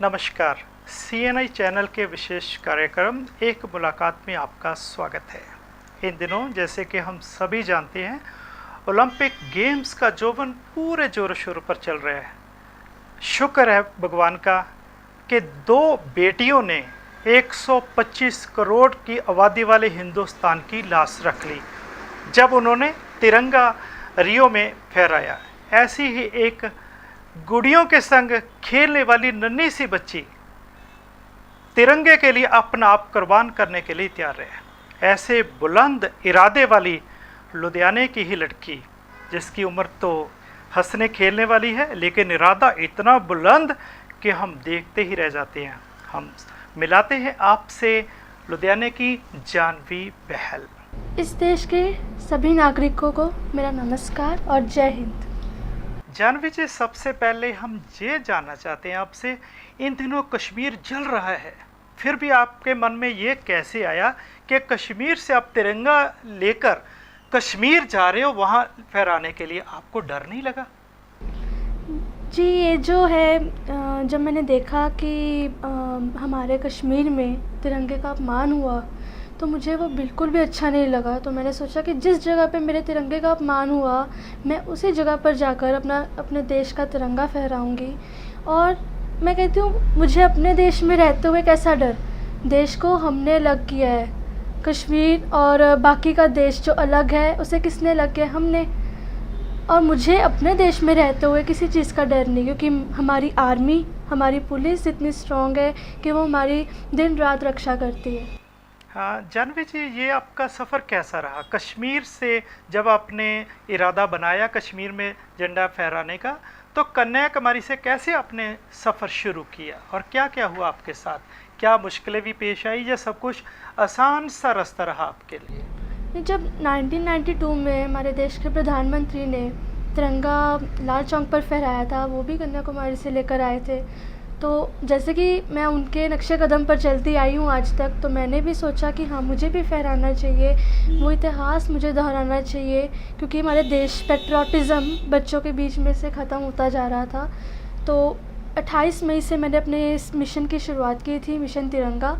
नमस्कार। CNI channel के विशेष कार्यक्रम एक मुलाकात में आपका स्वागत है। इन दिनों जैसे कि हम सभी जानते हैं, ओलंपिक गेम्स का जोबन पूरे जोरों शोरों पर चल रहा है। शुक्र है भगवान का कि दो बेटियों ने 125 करोड़ की आबादी वाले हिंदुस्तान की लाश रख ली जब उन्होंने तिरंगा रियो में फहराया। ऐसी ही एक गुड़ियों के संग खेलने वाली नन्ही सी बच्ची तिरंगे के लिए अपना आप कुर्बान करने के लिए तैयार है। ऐसे बुलंद इरादे वाली लुधियाने की ही लड़की, जिसकी उम्र तो हंसने खेलने वाली है, लेकिन इरादा इतना बुलंद कि हम देखते ही रह जाते हैं। हम मिलाते हैं आपसे लुधियाने की जानवी बहल। इस देश के सभी नागरिकों को मेरा नमस्कार और जय हिंद। जानवी जी, सबसे पहले हम ये जानना चाहते हैं आपसे, इन दिनों कश्मीर जल रहा है, फिर भी आपके मन में ये कैसे आया कि कश्मीर से आप तिरंगा लेकर कश्मीर जा रहे हो वहाँ फहराने के लिए? आपको डर नहीं लगा? जी, ये जो है जब मैंने देखा कि हमारे कश्मीर में तिरंगे का अपमान हुआ तो मुझे वो बिल्कुल भी अच्छा नहीं लगा। तो मैंने सोचा कि जिस जगह पे मेरे तिरंगे का अपमान हुआ मैं उसी जगह पर जाकर अपने देश का तिरंगा फहराऊंगी। और मैं कहती हूँ, मुझे अपने देश में रहते हुए कैसा डर, देश को हमने अलग किया है। कश्मीर और बाकी का देश जो अलग है उसे किसने अलग किया? हमने। और मुझे अपने देश में रहते हुए किसी चीज़ का डर नहीं, क्योंकि हमारी आर्मी, हमारी पुलिस इतनी स्ट्रॉन्ग है कि वो हमारी दिन रात रक्षा करती है। हाँ जानवी जी, ये आपका सफ़र कैसा रहा? कश्मीर से जब आपने इरादा बनाया कश्मीर में झंडा फहराने का, तो कन्याकुमारी से कैसे आपने सफ़र शुरू किया और क्या क्या हुआ आपके साथ? क्या मुश्किलें भी पेश आई या सब कुछ आसान सा रास्ता रहा आपके लिए? जब 1992 में हमारे देश के प्रधानमंत्री ने तिरंगा लाल चौक पर फहराया था, वो भी कन्याकुमारी से लेकर आए थे। तो जैसे कि मैं उनके नक्शे कदम पर चलती आई हूँ आज तक, तो मैंने भी सोचा कि हाँ, मुझे भी फहराना चाहिए, वो इतिहास मुझे दोहराना चाहिए, क्योंकि हमारे देश पेट्रियाटिज़म बच्चों के बीच में से ख़त्म होता जा रहा था। तो 28 मई से मैंने अपने इस मिशन की शुरुआत की थी, मिशन तिरंगा,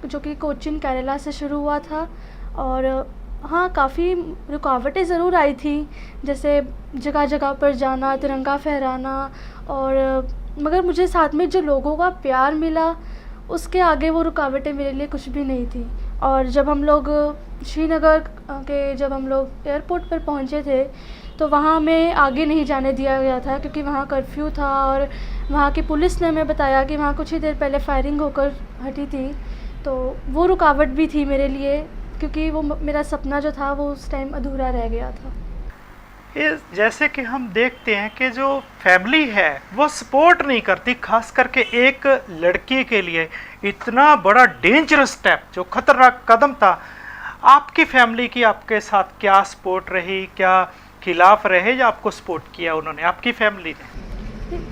जो कि कोचीन केरला से शुरू हुआ था। और हाँ, काफ़ी रुकावटें ज़रूर आई थी, जैसे जगह जगह पर जाना, तिरंगा फहराना, और मगर मुझे साथ में जो लोगों का प्यार मिला उसके आगे वो रुकावटें मेरे लिए कुछ भी नहीं थी। और जब हम लोग श्रीनगर जब हम लोग एयरपोर्ट पर पहुंचे थे तो वहाँ हमें आगे नहीं जाने दिया गया था, क्योंकि वहाँ कर्फ्यू था। और वहाँ की पुलिस ने हमें बताया कि वहाँ कुछ ही देर पहले फायरिंग होकर हटी थी। तो वो रुकावट भी थी मेरे लिए, क्योंकि वो मेरा सपना जो था वो उस टाइम अधूरा रह गया था। जैसे कि हम देखते हैं कि जो फैमिली है वो सपोर्ट नहीं करती, खास करके एक लड़की के लिए इतना बड़ा डेंजरस स्टेप, जो खतरनाक कदम था। आपकी फैमिली की आपके साथ क्या सपोर्ट रही? क्या खिलाफ रहे या आपको सपोर्ट किया उन्होंने, आपकी फैमिली ने?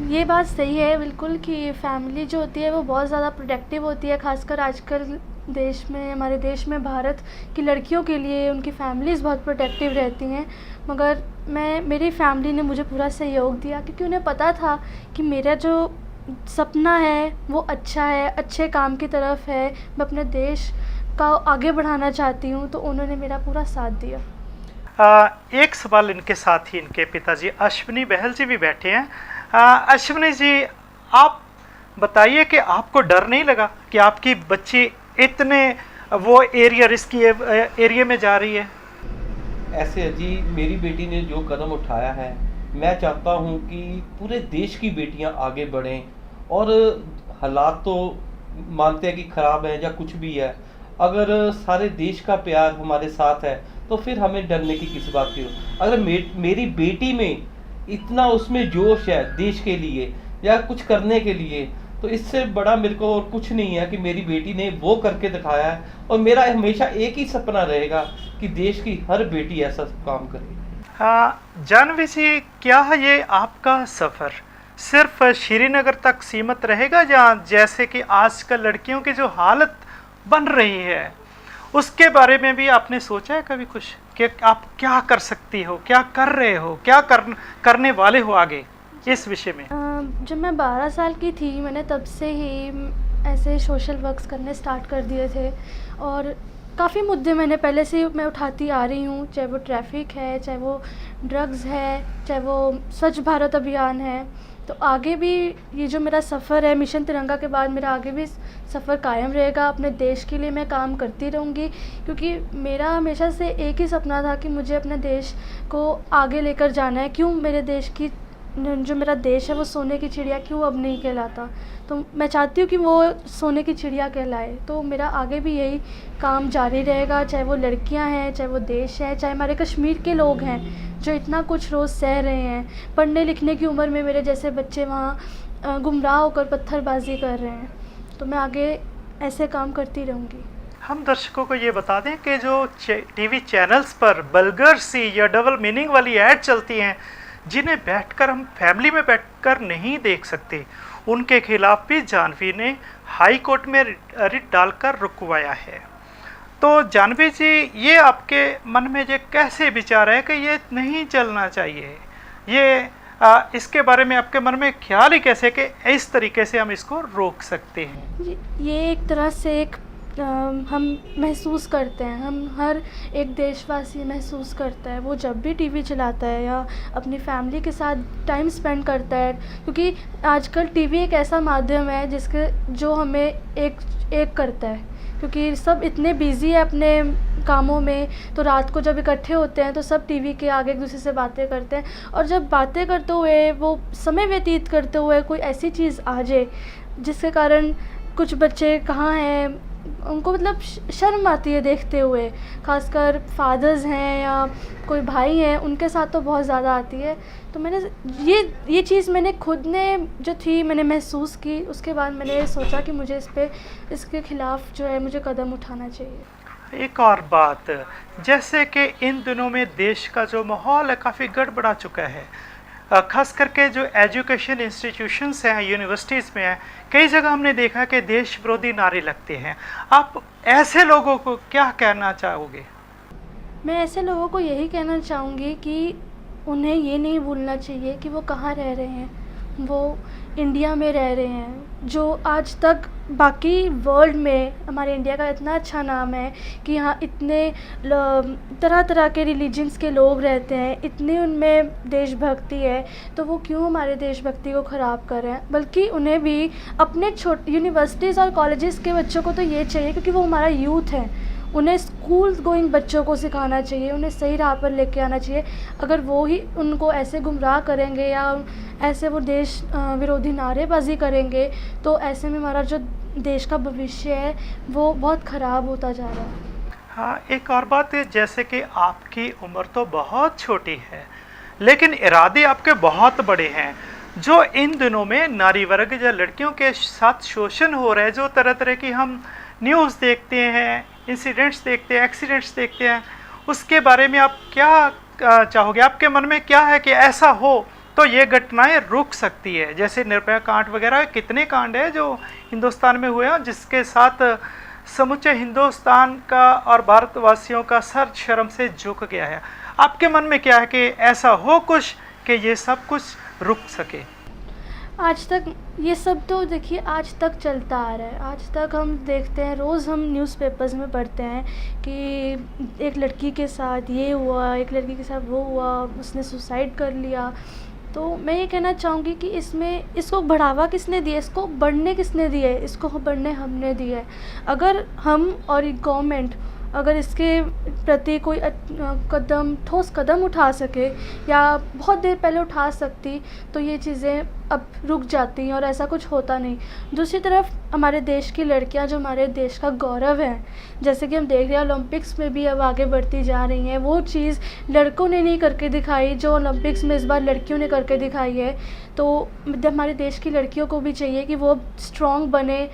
ये बात सही है बिल्कुल कि फैमिली जो होती है वो बहुत ज़्यादा प्रोटेक्टिव होती है, खासकर आजकल देश में, हमारे देश में भारत की लड़कियों के लिए उनकी फैमिलीज़ बहुत प्रोटेक्टिव रहती हैं। मगर मेरी फैमिली ने मुझे पूरा सहयोग दिया, क्योंकि उन्हें पता था कि मेरा जो सपना है वो अच्छा है, अच्छे काम की तरफ है, मैं अपने देश का आगे बढ़ाना चाहती हूँ। तो उन्होंने मेरा पूरा साथ दिया। एक सवाल इनके साथ ही इनके पिताजी अश्विनी बहल जी भी बैठे हैं। अश्विनी जी, आप बताइए कि आपको डर नहीं लगा कि आपकी बच्ची इतने वो रिस्की एरिया में जा रही है? ऐसे है जी, मेरी बेटी ने जो कदम उठाया है, मैं चाहता हूँ कि पूरे देश की बेटियाँ आगे बढ़ें। और हालात तो मानते हैं कि ख़राब है या कुछ भी है, अगर सारे देश का प्यार हमारे साथ है तो फिर हमें डरने की किस बात की? अगर मेरी बेटी में इतना उसमें जोश है देश के लिए या कुछ करने के लिए, तो इससे बड़ा मेरे को और कुछ नहीं है कि मेरी बेटी ने वो करके दिखाया है। और मेरा हमेशा एक ही सपना रहेगा कि देश की हर बेटी ऐसा काम करे। हाँ जानवी जी, क्या ये आपका सफ़र सिर्फ श्रीनगर तक सीमित रहेगा, या जैसे कि आजकल लड़कियों की जो हालत बन रही है उसके बारे में भी आपने सोचा है कभी कुछ कि आप क्या कर सकती हो, क्या कर रहे हो, क्या करने वाले हो आगे? इस विषय में? जब मैं 12 साल की थी मैंने तब से ही ऐसे सोशल वर्क्स करने स्टार्ट कर दिए थे और काफ़ी मुद्दे मैंने पहले से मैं उठाती आ रही हूँ, चाहे वो ट्रैफिक है, चाहे वो ड्रग्स है, चाहे वो स्वच्छ भारत अभियान है। तो आगे भी ये जो मेरा सफ़र है मिशन तिरंगा के बाद, मेरा आगे भी सफ़र कायम रहेगा। अपने देश के लिए मैं काम करती रहूँगी, क्योंकि मेरा हमेशा से एक ही सपना था कि मुझे अपने देश को आगे लेकर जाना है। क्यों मेरे देश की जो मेरा देश है वो सोने की चिड़िया क्यों अब नहीं कहलाता, तो मैं चाहती हूँ कि वो सोने की चिड़िया कहलाए। तो मेरा आगे भी यही काम जारी रहेगा, चाहे वो लड़कियाँ हैं, चाहे वो देश है, चाहे हमारे कश्मीर के लोग हैं जो इतना कुछ रोज़ सह रहे हैं। पढ़ने लिखने की उम्र में मेरे जैसे बच्चे वहाँ गुमराह होकर पत्थरबाजी कर रहे हैं। तो मैं आगे ऐसे काम करती रहूँगी। हम दर्शकों को ये बता दें कि जो टीवी चैनल्स पर बल्गर सी या डबल मीनिंग वाली ऐड चलती हैं, जिन्हें बैठकर हम फैमिली में बैठकर नहीं देख सकते, उनके खिलाफ भी जाह्नवी ने हाई कोर्ट में रिट डालकर रुकवाया है। तो जाह्नवी जी, ये आपके मन में ये कैसे विचार है कि ये नहीं चलना चाहिए, ये इसके बारे में आपके मन में ख्याल ही कैसे कि इस तरीके से हम इसको रोक सकते हैं? ये एक तरह से एक हम महसूस करते हैं, हम हर एक देशवासी महसूस करता है वो जब भी टीवी चलाता है या अपनी फैमिली के साथ टाइम स्पेंड करता है, क्योंकि आजकल टीवी एक ऐसा माध्यम है जिसके जो हमें एक करता है, क्योंकि सब इतने बिज़ी है अपने कामों में। तो रात को जब इकट्ठे होते हैं तो सब टीवी के आगे एक दूसरे से बातें करते हैं, और जब बातें करते हुए वो समय व्यतीत करते हुए कोई ऐसी चीज़ आ जाए जिसके कारण कुछ बच्चे कहाँ हैं उनको मतलब शर्म आती है देखते हुए, खासकर फादर्स हैं या कोई भाई हैं उनके साथ तो बहुत ज़्यादा आती है। तो मैंने ये चीज़ मैंने खुद ने जो थी मैंने महसूस की, उसके बाद मैंने सोचा कि मुझे इसके ख़िलाफ़ जो है मुझे कदम उठाना चाहिए। एक और बात, जैसे कि इन दिनों में देश का जो माहौल है काफ़ी गड़बड़ा चुका है, खास करके जो एजुकेशन इंस्टीट्यूशंस हैं, यूनिवर्सिटीज़ में हैं, कई जगह हमने देखा कि देश विरोधी नारे लगते हैं। आप ऐसे लोगों को क्या कहना चाहोगे? मैं ऐसे लोगों को यही कहना चाहूँगी कि उन्हें ये नहीं भूलना चाहिए कि वो कहाँ रह रहे हैं, वो इंडिया में रह रहे हैं, जो आज तक बाकी वर्ल्ड में हमारे इंडिया का इतना अच्छा नाम है कि यहाँ इतने तरह तरह के रिलीजन्स के लोग रहते हैं, इतनी उनमें देशभक्ति है, तो वो क्यों हमारे देशभक्ति को ख़राब कर रहे हैं। बल्कि उन्हें भी अपने छोटे यूनिवर्सिटीज़ और कॉलेजेस के बच्चों को तो ये चाहिए, क्योंकि वो हमारा यूथ है, उन्हें स्कूल गोइंग बच्चों को सिखाना चाहिए, उन्हें सही राह पर लेके आना चाहिए। अगर वो ही उनको ऐसे गुमराह करेंगे या ऐसे वो देश विरोधी नारेबाजी करेंगे, तो ऐसे में हमारा जो देश का भविष्य है वो बहुत ख़राब होता जा रहा है। हाँ, एक और बात है, जैसे कि आपकी उम्र तो बहुत छोटी है लेकिन इरादे आपके बहुत बड़े हैं। जो इन दिनों में नारी वर्ग या लड़कियों के साथ शोषण हो रहा है, जो तरह तरह की हम न्यूज़ देखते हैं, इंसिडेंट्स देखते हैं, एक्सीडेंट्स देखते हैं, उसके बारे में आप क्या चाहोगे? आपके मन में क्या है कि ऐसा हो तो ये घटनाएं रुक सकती है? जैसे निर्भया कांड वगैरह, कितने कांड है जो हिंदुस्तान में हुए हैं जिसके साथ समूचे हिंदुस्तान का और भारतवासियों का सर शर्म से झुक गया है। आपके मन में क्या है कि ऐसा हो कुछ कि ये सब कुछ रुक सके? आज तक ये सब तो देखिए आज तक चलता आ रहा है। आज तक हम देखते हैं, रोज़ हम न्यूज़पेपर्स में पढ़ते हैं कि एक लड़की के साथ ये हुआ, एक लड़की के साथ वो हुआ, उसने सुसाइड कर लिया। तो मैं ये कहना चाहूँगी कि इसको बढ़ावा किसने दिया, इसको बढ़ने किसने दिया है? इसको बढ़ने हमने दिया है। अगर हम और गवर्नमेंट अगर इसके प्रति कोई ठोस कदम उठा सके या बहुत देर पहले उठा सकती, तो ये चीज़ें अब रुक जाती और ऐसा कुछ होता नहीं। दूसरी तरफ हमारे देश की लड़कियां जो हमारे देश का गौरव हैं, जैसे कि हम देख रहे हैं ओलंपिक्स में भी अब आगे बढ़ती जा रही हैं, वो चीज़ लड़कों ने नहीं करके दिखाई जो ओलंपिक्स में इस बार लड़कियों ने करके दिखाई है। तो हमारे देश की लड़कियों को भी चाहिए कि वो स्ट्रॉन्ग बने,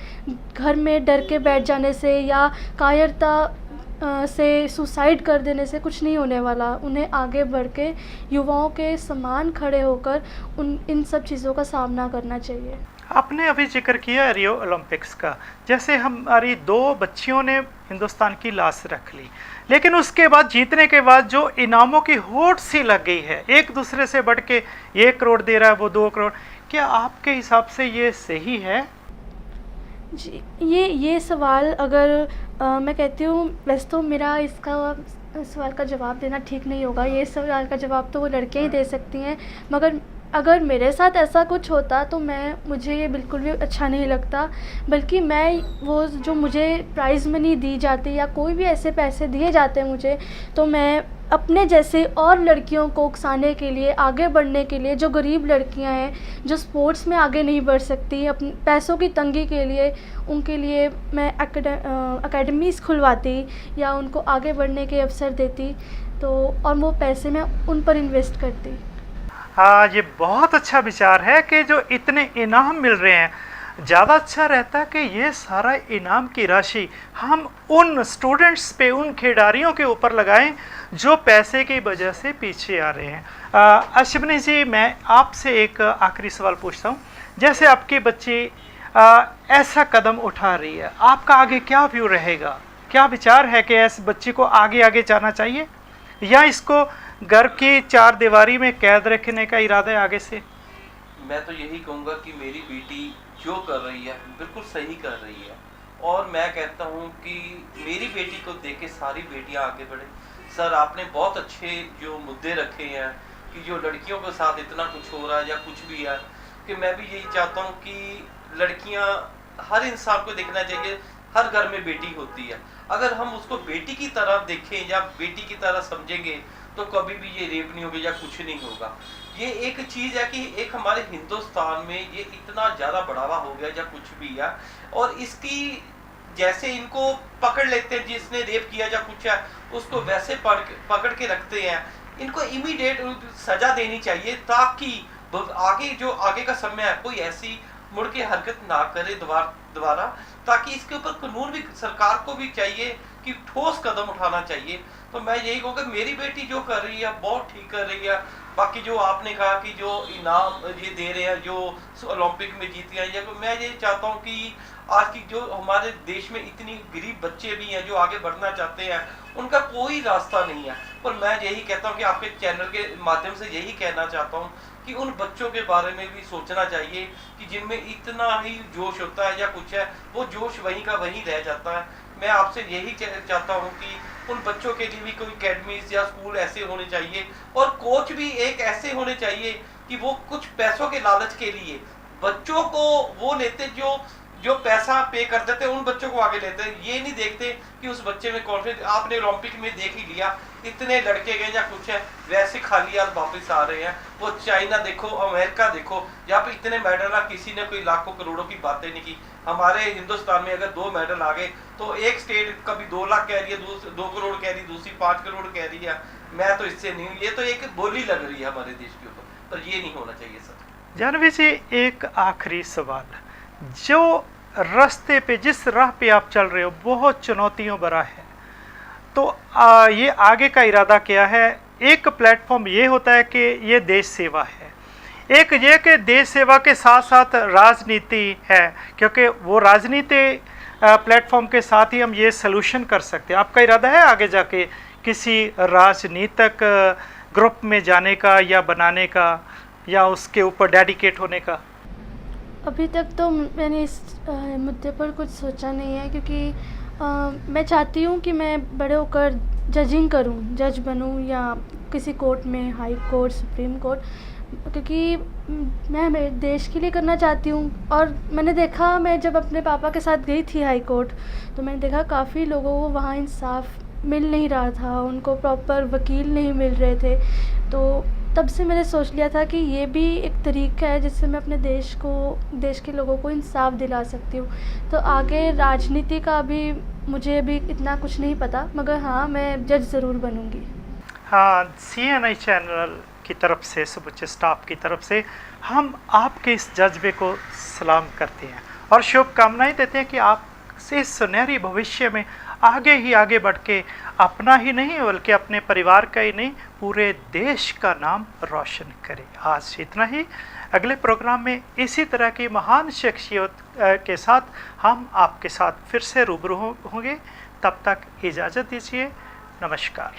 घर में डर के बैठ जाने से या कायरता से सुसाइड कर देने से कुछ नहीं होने वाला। उन्हें आगे बढ़ के युवाओं के समान खड़े होकर इन सब चीज़ों का सामना करना चाहिए। आपने अभी जिक्र किया रियो ओलंपिक्स का, जैसे हमारी दो बच्चियों ने हिंदुस्तान की लाश रख ली, लेकिन उसके बाद जीतने के बाद जो इनामों की होड़ सी लग गई है, एक दूसरे से बढ़ के 1 करोड़ दे रहा है, वो 2 करोड़, क्या आपके हिसाब से ये सही है? जी, ये सवाल अगर मैं कहती हूँ, वैसे तो मेरा इसका सवाल का जवाब देना ठीक नहीं होगा। ये सवाल का जवाब तो वो लड़कियाँ ही दे सकती हैं, मगर अगर मेरे साथ ऐसा कुछ होता तो मुझे ये बिल्कुल भी अच्छा नहीं लगता। बल्कि मैं वो जो मुझे प्राइज़ मनी दी जाती या कोई भी ऐसे पैसे दिए जाते हैं मुझे, तो मैं अपने जैसे और लड़कियों को उकसाने के लिए, आगे बढ़ने के लिए, जो गरीब लड़कियां हैं, जो स्पोर्ट्स में आगे नहीं बढ़ सकती, अपने पैसों की तंगी के लिए, उनके लिए मैं अकेडमीज़ खुलवाती या उनको आगे बढ़ने के अवसर देती, तो और वो पैसे मैं उन पर इन्वेस्ट करती। हाँ, ये बहुत अच्छा विचार है कि जो इतने इनाम मिल रहे हैं, ज़्यादा अच्छा रहता कि ये सारा इनाम की राशि हम उन स्टूडेंट्स पे, उन खिलाड़ियों के ऊपर लगाएं जो पैसे की वजह से पीछे आ रहे हैं। अश्विनी जी, मैं आपसे एक आखिरी सवाल पूछता हूँ। जैसे आपकी बच्ची ऐसा कदम उठा रही है, आपका आगे क्या व्यू रहेगा? क्या विचार है कि ऐसे बच्ची को आगे आगे जाना चाहिए या इसको घर की 4 दीवारी में कैद रखने का इरादा है आगे से? मैं तो यही कहूँगा कि मेरी बेटी जो कर रही है बिल्कुल सही कर रही है, और मैं कहता हूँ कि मेरी बेटी को देख के सारी बेटियाँ आगे बढ़े। सर, आपने बहुत अच्छे जो मुद्दे रखे हैं कि जो लड़कियों के साथ इतना कुछ हो रहा है या कुछ भी है, कि मैं भी यही चाहता हूँ कि लड़कियाँ, हर इंसान को देखना चाहिए हर घर में बेटी होती है। अगर हम उसको बेटी की तरह देखें या बेटी की तरह समझेंगे तो कभी भी ये रेप नहीं होगी या कुछ नहीं होगा। ये एक चीज है कि एक हमारे हिंदुस्तान में ये इतना ज्यादा बढ़ावा हो गया या कुछ भी है, और इसकी जैसे इनको पकड़ लेते हैं, जिसने रेप किया या कुछ है उसको वैसे पकड़ के रखते हैं। इनको इमीडिएट सजा देनी चाहिए ताकि आगे जो आगे का समय है कोई ऐसी मुड़ के हरकत ना करे दोबारा, ताकि इसके ऊपर कानून भी, सरकार को भी चाहिए कि ठोस कदम उठाना चाहिए। तो मैं यही कहूँगा, मेरी बेटी जो कर रही है बहुत ठीक कर रही है। बाकी जो आपने कहा कि जो इनाम ये दे रहे हैं, जो ओलंपिक में जीती हैं, या मैं ये चाहता हूँ कि आज की जो हमारे देश में इतनी गरीब बच्चे भी हैं जो आगे बढ़ना चाहते हैं, उनका कोई रास्ता नहीं है। पर मैं यही कहता हूँ कि आपके चैनल के माध्यम से यही कहना चाहता हूँ कि उन बच्चों के बारे में भी सोचना चाहिए कि जिनमें इतना ही जोश होता है या कुछ है, वो जोश वहीं का वहीं रह जाता है। मैं आपसे यही चाहता हूँ कि उन बच्चों के लिए भी कोई अकेडमीज या स्कूल ऐसे होने चाहिए, और कोच भी एक ऐसे होने चाहिए कि वो कुछ पैसों के लालच के लिए बच्चों को वो लेते जो पैसा पे कर देते हैं, उन बच्चों को आगे लेते हैं। ये नहीं देखते कि उस बच्चे में कॉन्फिडेंस। आपने ओलंपिक में देख ही लिया, इतने लड़के गए या कुछ है, वैसे खाली हाथ वापस आ रहे हैं। वो चाइना देखो, अमेरिका देखो, जहाँ पे इतने मेडल है, किसी ने कोई लाखों करोड़ों की बातें नहीं की। हमारे हिंदुस्तान में अगर 2 मेडल आ गए तो एक स्टेट कभी 2 लाख कह रही है, 2 करोड़ कह रही है, दूसरी 5 करोड़ कह रही है। मैं तो इससे नहीं, ये तो एक बोली लग रही है हमारे देश के ऊपर, पर ये नहीं होना चाहिए सर। जानवी जी, एक आखिरी सवाल, जो रास्ते पे, जिस राह पे आप चल रहे हो, बहुत चुनौतियों भरा है, तो ये आगे का इरादा क्या है? एक प्लेटफॉर्म ये होता है कि ये देश सेवा है, एक ये कि देश सेवा के साथ साथ राजनीति है, क्योंकि वो राजनीति प्लेटफॉर्म के साथ ही हम ये सलूशन कर सकते हैं। आपका इरादा है आगे जाके किसी राजनीतिक ग्रुप में जाने का या बनाने का, या उसके ऊपर डेडिकेट होने का? अभी तक तो मैंने इस मुद्दे पर कुछ सोचा नहीं है, क्योंकि मैं चाहती हूँ कि मैं बड़े होकर जजिंग करूँ, जज बनूँ, या किसी कोर्ट में, हाई कोर्ट, सुप्रीम कोर्ट, क्योंकि मैं मेरे देश के लिए करना चाहती हूँ। और मैंने देखा, मैं जब अपने पापा के साथ गई थी हाई कोर्ट, तो मैंने देखा काफ़ी लोगों को वहाँ इंसाफ मिल नहीं रहा था, उनको प्रॉपर वकील नहीं मिल रहे थे। तो तब से मैंने सोच लिया था कि ये भी एक तरीका है जिससे मैं अपने देश के लोगों को इंसाफ दिला सकती हूँ। तो आगे राजनीति का भी मुझे अभी इतना कुछ नहीं पता, मगर हाँ, मैं जज ज़रूर बनूँगी। हाँ, CNI चैनल की तरफ से, समूचे स्टाफ की तरफ से हम आपके इस जज्बे को सलाम करते हैं और शुभकामनाएं देते हैं कि आप से सुनहरी भविष्य में आगे ही आगे बढ़ के अपना ही नहीं बल्कि अपने परिवार का ही नहीं, पूरे देश का नाम रोशन करे। आज इतना ही। अगले प्रोग्राम में इसी तरह की महान शख्सियत के साथ हम आपके साथ फिर से रूबरू होंगे। तब तक इजाज़त दीजिए। नमस्कार।